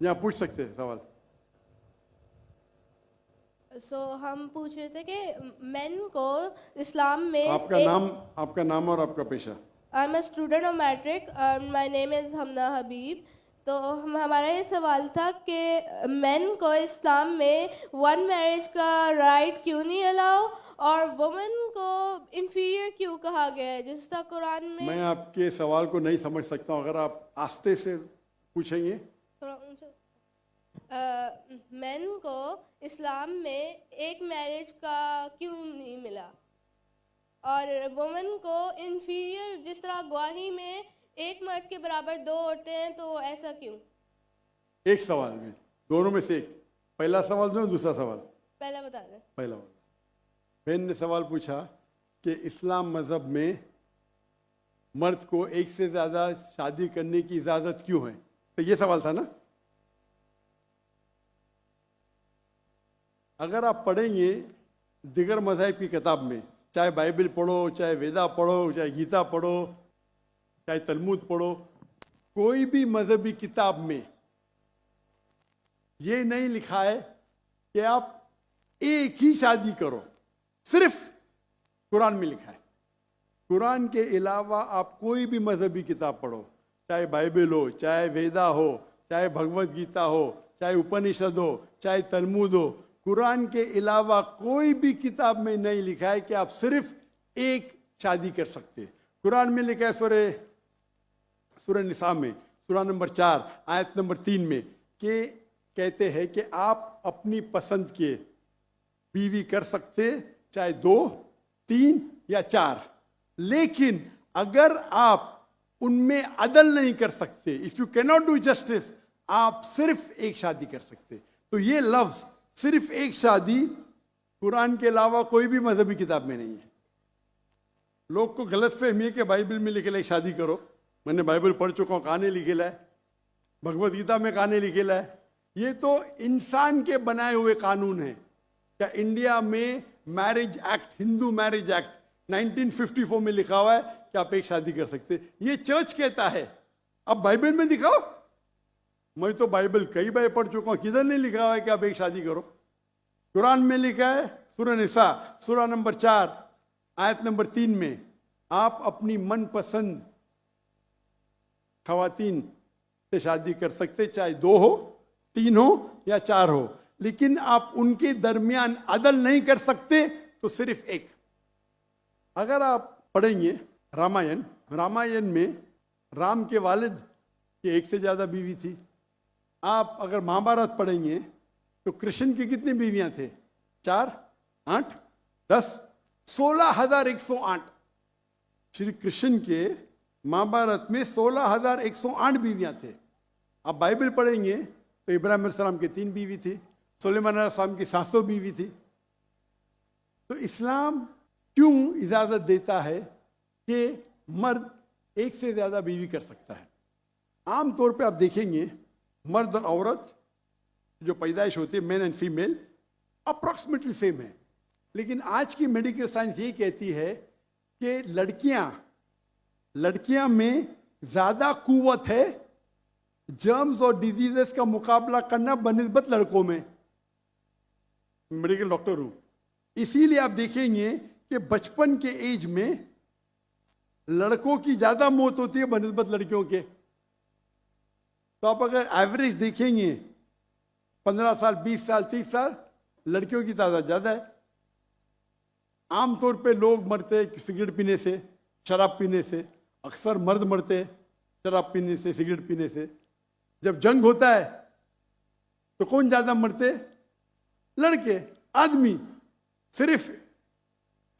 यहाँ पूछ सकते हैं सवाल। हम पूछ रहे थे कि मेन को इस्लाम में आपका नाम और आपका पेशा। I am a student of matric, my name is Hamna Habib. तो हमारा ये सवाल था कि मेन को इस्लाम में वन मैरिज का राइट क्यों नहीं अलाउ, और वुमेन को इंफीरियर क्यों कहा गया है, जिस तरह कुरान में। मैं आपके सवाल को नहीं समझ सकता हूँ, अगर आप आस्ते से पूछेंगे। थोड़ा ऊंचा। मेन को इस्लाम में एक मैरिज का क्यों नहीं मिला, और वुमेन को इंफीरियर, जिस तरह गवाही में एक मर्द के बराबर दो औरतें हैं, तो ऐसा क्यों? एक सवाल में, दोनों में से एक। पहला सवाल दो, दूसरा सवाल। पहला बता दें। पहला वाला। बहन ने सवाल पूछा कि इस्लाम मजहब में मर्द को एक से ज्यादा शादी करने की इजाजत क्यों है, तो ये सवाल था ना। अगर आप पढ़ेंगे दिगर मज़हब की किताब में, चाहे बाइबल पढ़ो, चाहे वेदा पढ़ो, चाहे गीता पढ़ो, चाहे तलमुद पढ़ो, कोई भी मजहबी किताब में ये नहीं लिखा है कि आप एक ही शादी करो। सिर्फ कुरान में लिखा है। कुरान के अलावा आप कोई भी मजहबी किताब पढ़ो, चाहे बाइबल हो, चाहे वेदा हो, चाहे भगवत गीता हो, चाहे उपनिषद हो, चाहे तलमुद हो, कुरान के अलावा कोई भी किताब में नहीं लिखा है कि आप सिर्फ एक शादी कर सकते। कुरान में लिखा है सूरह निसा में, सूरह नंबर 4 आयत नंबर 3 में, कि कहते हैं कि आप अपनी पसंद के बीवी कर सकते, चाहे 2, 3 या 4, लेकिन अगर आप उनमें अदल नहीं कर सकते, if you can not do justice, आप सिर्फ एक शादी कर सकते। तो ये लफ्ज सिर्फ एक शादी कुरान के अलावा कोई भी मजहबी किताब में नहीं है। लोग को गलत फहमी है कि बाइबल में लिखेला है शादी करो। मैंने बाइबल पढ़ चुका हूँ, कहानी लिखेला है, भगवत गीता में कहानी लिखेला है। ये तो इंसान के बनाए हुए कानून है। क्या इंडिया में marriage act, Hindu marriage act 1954 में लिखा हुआ है कि आप एक शादी कर सकते। ये चर्च कहता है, अब बाइबल में दिखाओ। मैं तो बाइबल कई बार पढ़ चुका हूं, किधर नहीं लिखा हुआ है कि आप एक शादी करो। कुरान में लिखा है सूरह निसा, सूरह नंबर 4 आयत नंबर 3 में, आप अपनी मनपसंद खवातीन से शादी कर सकते, चाहे 2 हो, 3 हो या 4 हो, लेकिन आप उनके दरमियान अदल नहीं कर सकते, तो सिर्फ एक। अगर आप पढ़ेंगे रामायण में राम के वालिद की एक से ज्यादा बीवी थी। आप अगर महाभारत पढ़ेंगे तो कृष्ण की कितनी बीवियां थे? 4, 8, 10, 16,108। श्री कृष्ण के महाभारत में 16,108 बीवियां थे। आप बाइबल पढ़ेंगे तो इब्राहिम अलैहिस्सलाम की 3 बीवी थी, सुलेमान अलैहिस्सलाम की 700 बीवी थी। तो इस्लाम क्यों इजाजत देता है कि मर्द एक से ज्यादा बीवी कर सकता है? आमतौर पे आप देखेंगे मर्द और औरत जो पैदाइश होती है, main and female, approximately same है। लेकिन आज की मेडिकल साइंस ये कहती है कि लड़कियां में ज्यादा कुव्वत है जर्म्स और डिजीजेस का मुकाबला करना बनिस्बत लड़कों में। मेडिकल डॉक्टर हूं, इसीलिए आप देखेंगे कि बचपन के एज में लड़कों की ज्यादा मौत होती है बनिस्बत लड़कियों के। तो आप अगर एवरेज देखेंगे 15 साल, 20 साल, 30 साल, लड़कियों की तादाद ज्यादा है। आमतौर पे लोग मरते सिगरेट पीने से, शराब पीने से। अक्सर मर्द मरते शराब पीने से, सिगरेट पीने से। जब जंग होता है तो कौन ज्यादा मरते? लड़के, आदमी। सिर्फ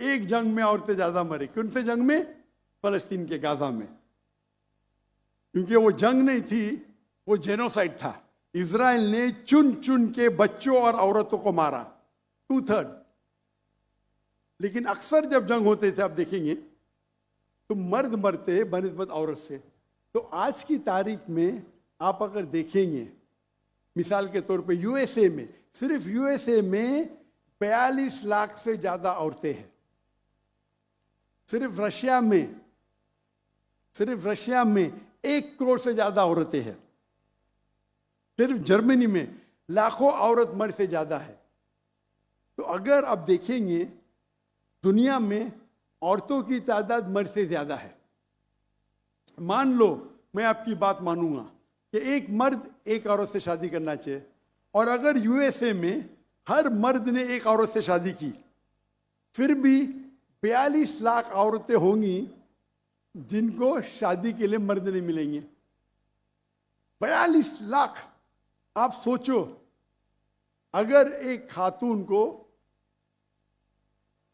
एक जंग में औरतें ज्यादा मरी। कौन से जंग में? फलस्तीन के गाजा में। क्योंकि वो जंग नहीं थी, वो जेनोसाइड था। इजराइल ने चुन चुन के बच्चों और औरतों को मारा, 2/3। लेकिन अक्सर जब जंग होते थे, आप देखेंगे तो मर्द मरते बनिस्बत औरत से। तो आज की तारीख में आप अगर देखेंगे, मिसाल के तौर पे यूएसए में, सिर्फ यूएसए में 42 लाख से ज्यादा औरतें हैं। सिर्फ रशिया में 1 करोड़ से ज्यादा औरतें हैं। सिर्फ जर्मनी में लाखों औरत मर्द से ज्यादा है। तो अगर आप देखेंगे दुनिया में औरतों की तादाद मर्द से ज्यादा है। मान लो मैं आपकी बात मानूंगा कि एक मर्द एक औरत से शादी करना चाहिए, और अगर यूएसए में हर मर्द ने एक औरत से शादी की, फिर भी 42 लाख औरतें होंगी जिनको शादी के लिए मर्द नहीं मिलेंगे। 42 लाख। आप सोचो, अगर एक खातून को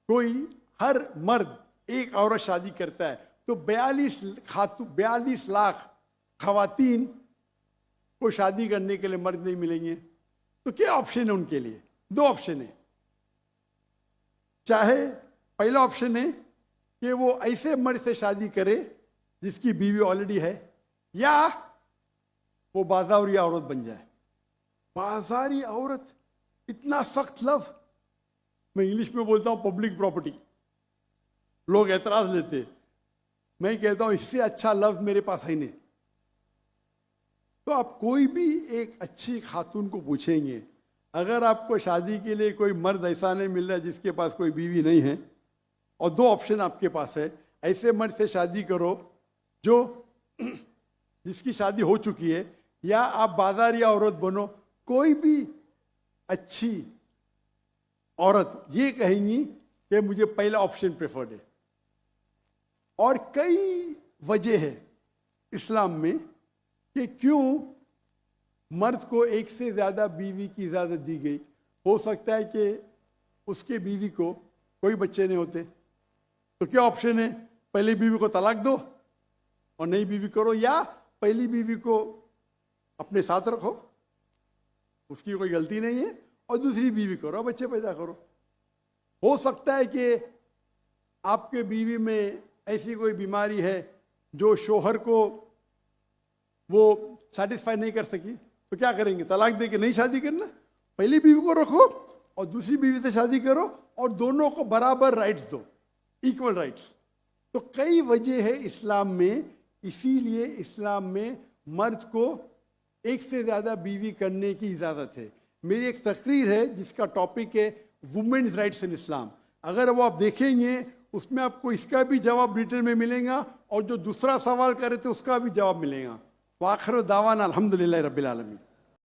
कोई हर मर्द एक औरत शादी करता है तो 42 लाख खवातीन को शादी करने के लिए मर्द नहीं मिलेंगे। तो क्या ऑप्शन है उनके लिए? 2 ऑप्शन है। चाहे पहला ऑप्शन है कि वो ऐसे मर्द से शादी करे जिसकी बीवी ऑलरेडी है, या वो बाजारी औरत बन जाए। बाजारी औरत, इतना सख्त लफ्ज। मैं इंग्लिश में बोलता हूं पब्लिक प्रॉपर्टी, लोग एतराज लेते। मैं कहता हूं इससे अच्छा लफ्ज मेरे पास है नहीं। तो आप कोई भी एक अच्छी खातून को पूछेंगे, अगर आपको शादी के लिए कोई मर्द ऐसा नहीं मिल रहा जिसके पास कोई बीवी नहीं है, और 2 ऑप्शन आपके पास है, ऐसे मर्द से शादी करो जो जिसकी शादी हो चुकी है, या आप बाजारी औरत बनो। कोई भी अच्छी औरत ये कहेंगी कि मुझे पहला ऑप्शन प्रेफर्ड है। और कई वजह है इस्लाम में कि क्यों मर्द को एक से ज्यादा बीवी की इजाजत दी गई। हो सकता है कि उसके बीवी को कोई बच्चे नहीं होते, तो क्या ऑप्शन है? पहली बीवी को तलाक दो और नई बीवी करो, या पहली बीवी को अपने साथ रखो, उसकी कोई गलती नहीं है, और दूसरी बीवी करो, बच्चे पैदा करो। हो सकता है कि आपके बीवी में ऐसी कोई बीमारी है जो शोहर को वो सेटिस्फाई नहीं कर सकी, तो क्या करेंगे? तलाक दे के नहीं शादी करना, पहली बीवी को रखो और दूसरी बीवी से शादी करो, और दोनों को बराबर राइट्स दो, इक्वल राइट्स। तो कई वजह है इस्लाम में, इसीलिए इस्लाम में मर्द को एक से ज्यादा बीवी करने की इजाजत है। मेरी एक तकरीर है जिसका टॉपिक है वुमेन्स राइट्स इन इस्लाम। अगर वो आप देखेंगे उसमें आपको इसका भी जवाब रिटर्न में मिलेगा, और जो दूसरा सवाल करे थे उसका भी जवाब मिलेगा। वाखिर दावाना अल्हम्दुलिल्लाह रब्बिल आलमीन।